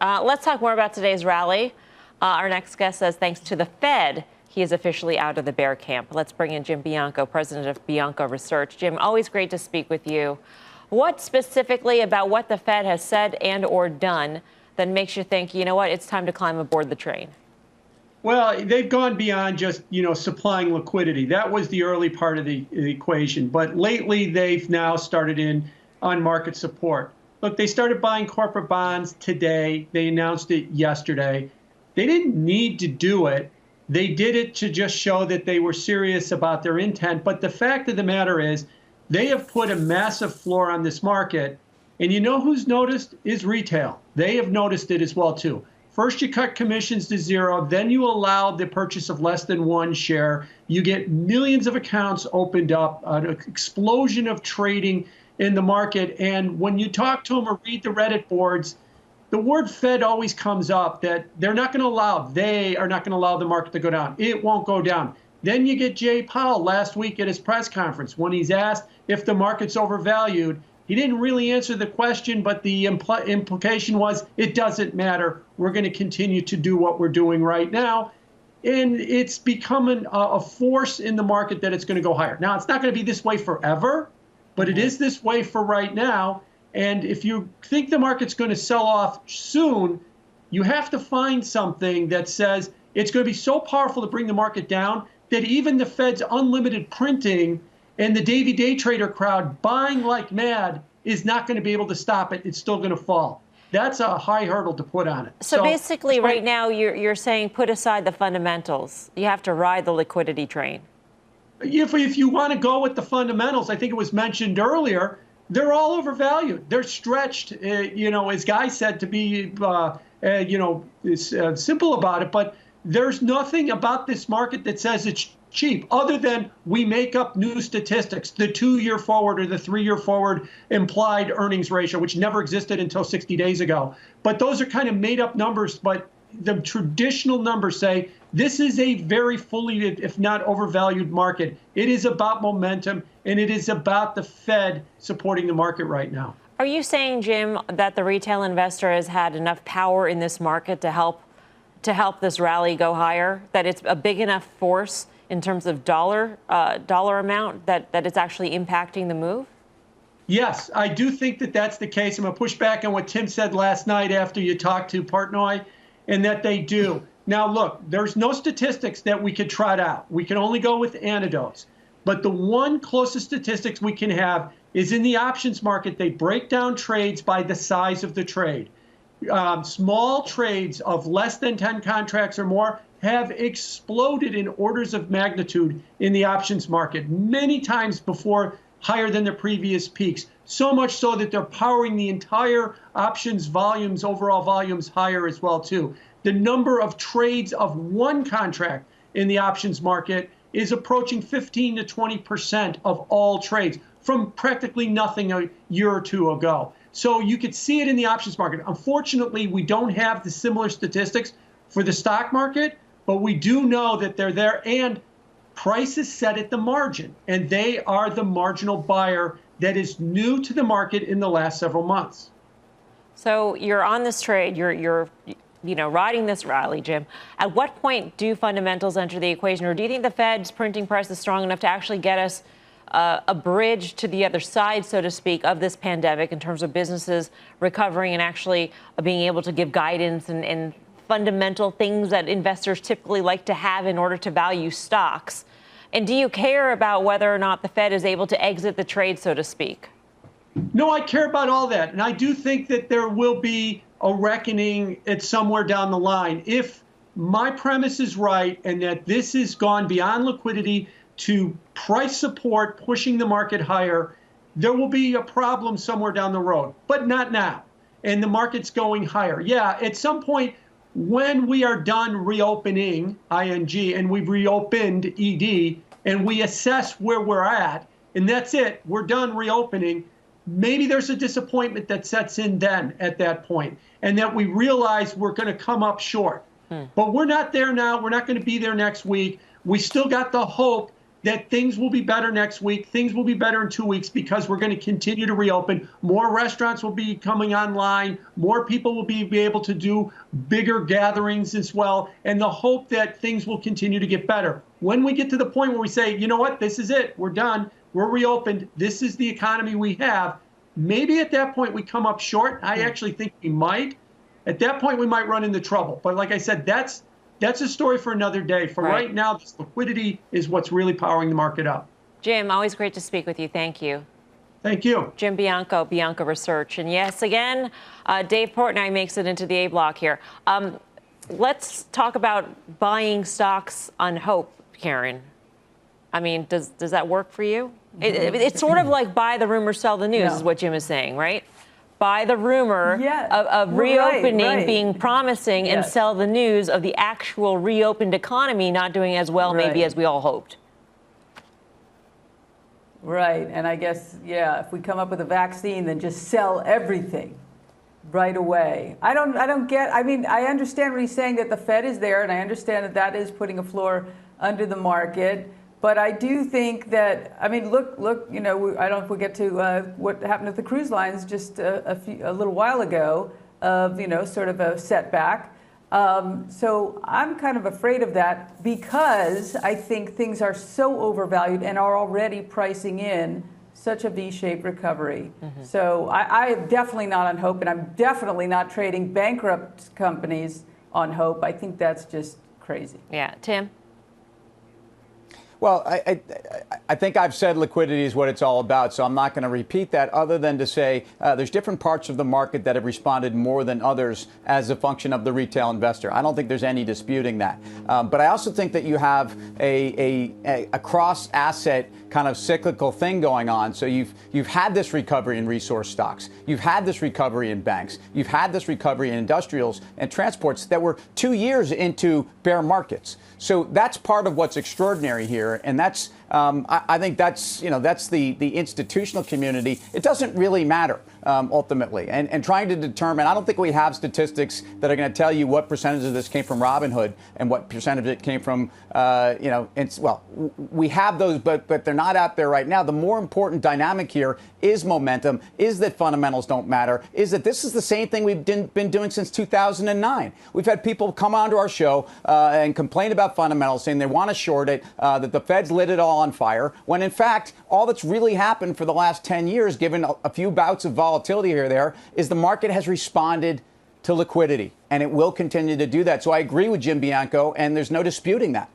Let's talk more about today's rally. Our next guest says thanks to the Fed, he is officially out of the bear camp. Let's bring in Jim Bianco, president of Bianco Research. Jim, always great to speak with you. What specifically about what the Fed has said and or done that makes you think, you know what, it's time to climb aboard the train? Well, they've gone beyond just, supplying liquidity. That was the early part of the equation. But lately, they've now started in on market support. Look, they started buying corporate bonds today. They announced it yesterday. They didn't need to do it. They did it to just show that they were serious about their intent. But the fact of the matter is, they have put a massive floor on this market. And you know who's noticed is retail. They have noticed it as well, too. First, you cut commissions to zero. Then you allow the purchase of less than one share. You get millions of accounts opened up, an explosion of trading in the market. And when you talk to them or read the Reddit boards, the word Fed always comes up, that they are not going to allow the market to go down. It won't go down. Then you get Jay Powell last week at his press conference when he's asked if the market's overvalued. He didn't really answer the question, but the implication was it doesn't matter. We're going to continue to do what we're doing right now. And it's becoming a force in the market that it's going to go higher. Now, it's not going to be this way forever, but it is this way for right now. And if you think the market's going to sell off soon, you have to find something that says it's going to be so powerful to bring the market down that even the Fed's unlimited printing and the Davy Day trader crowd buying like mad is not going to be able to stop it. It's still going to fall. That's a high hurdle to put on it. So basically right now you're saying put aside the fundamentals. You have to ride the liquidity train. If you want to go with the fundamentals, I think it was mentioned earlier, they're all overvalued. They're stretched, as Guy said, to be, simple about it. But there's nothing about this market that says it's cheap, other than we make up new statistics, the 2-year forward or the 3-year forward implied earnings ratio, which never existed until 60 days ago. But those are kind of made up numbers. But the traditional numbers say this is a very fully, if not overvalued market. It is about momentum, and it is about the Fed supporting the market right now. Are you saying, Jim, that the retail investor has had enough power in this market to help this rally go higher, that it's a big enough force in terms of dollar amount that it's actually impacting the move? Yes, I do think that that's the case. I'm going to push back on what Tim said last night after you talked to Partnoy, and that they do. Now, look, there's no statistics that we could trot out. We can only go with anecdotes. But the one closest statistics we can have is in the options market. They break down trades by the size of the trade. Small trades of less than 10 contracts or more have exploded in orders of magnitude in the options market, many times before higher than their previous peaks. So much so that they're powering the entire options volumes, overall volumes higher as well, too. The number of trades of one contract in the options market is approaching 15 to 20% of all trades from practically nothing a year or two ago. So you could see it in the options market. Unfortunately, we don't have the similar statistics for the stock market, but we do know that they're there, and price is set at the margin, and they are the marginal buyer that is new to the market in the last several months. So you're on this trade, you're riding this rally, Jim. At what point do fundamentals enter the equation, or do you think the Fed's printing press is strong enough to actually get us a bridge to the other side, so to speak, of this pandemic in terms of businesses recovering and actually being able to give guidance and fundamental things that investors typically like to have in order to value stocks? And do you care about whether or not the Fed is able to exit the trade, so to speak? No, I care about all that. And I do think that there will be a reckoning at somewhere down the line. If my premise is right, and that this has gone beyond liquidity to price support, pushing the market higher, there will be a problem somewhere down the road, but not now. And the market's going higher. Yeah, at some point, when we are done reopening, ING, and we've reopened, ED, and we assess where we're at, and that's it, we're done reopening, maybe there's a disappointment that sets in then at that point, and that we realize we're going to come up short. But we're not there now. We're not going to be there next week. We still got the hope that things will be better next week. Things will be better in 2 weeks because we're going to continue to reopen. More restaurants will be coming online. More people will be able to do bigger gatherings as well. And the hope that things will continue to get better. When we get to the point where we say, you know what, this is it. We're done. We're reopened. This is the economy we have. Maybe at that point we come up short. I actually think we might. At that point, we might run into trouble. But like I said, that's a story for another day. For right now, this liquidity is what's really powering the market up. Jim, always great to speak with you. Thank you. Thank you. Jim Bianco, Bianco Research. And yes, again, Dave Portnoy makes it into the A block here. Let's talk about buying stocks on hope, Karen. I mean, does that work for you? It's sort of like buy the rumor, sell the news is what Jim is saying, right? Buy the rumor of reopening being promising and sell the news of the actual reopened economy not doing as well maybe as we all hoped. Right. And I guess, if we come up with a vaccine, then just sell everything right away. I mean, I understand what he's saying, that the Fed is there, and I understand that that is putting a floor under the market. But I do think that, I mean, look, I don't know if we'll get to what happened with the cruise lines just a little while ago of, sort of a setback. So I'm kind of afraid of that because I think things are so overvalued and are already pricing in such a V-shaped recovery. So I am definitely not on hope, and I'm definitely not trading bankrupt companies on hope. I think that's just crazy. Yeah. Tim? Well, I think I've said liquidity is what it's all about, so I'm not going to repeat that other than to say there's different parts of the market that have responded more than others as a function of the retail investor. I don't think there's any disputing that. But I also think that you have a cross-asset kind of cyclical thing going on. So you've had this recovery in resource stocks. You've had this recovery in banks. You've had this recovery in industrials and transports that were 2 years into bear markets. So that's part of what's extraordinary here, and that's I think that's the institutional community. It doesn't really matter ultimately, and trying to determine. I don't think we have statistics that are going to tell you what percentage of this came from Robinhood and what percentage of it came from we have those, but they're not out there right now. The more important dynamic here is momentum. Is that fundamentals don't matter? Is that this is the same thing we've been doing since 2009? We've had people come onto our show and complain about fundamentals, saying they want to short it, that the Fed's lit it all on fire, when in fact, all that's really happened for the last 10 years, given a few bouts of volatility here or there, is the market has responded to liquidity, and it will continue to do that. So I agree with Jim Bianco, and there's no disputing that.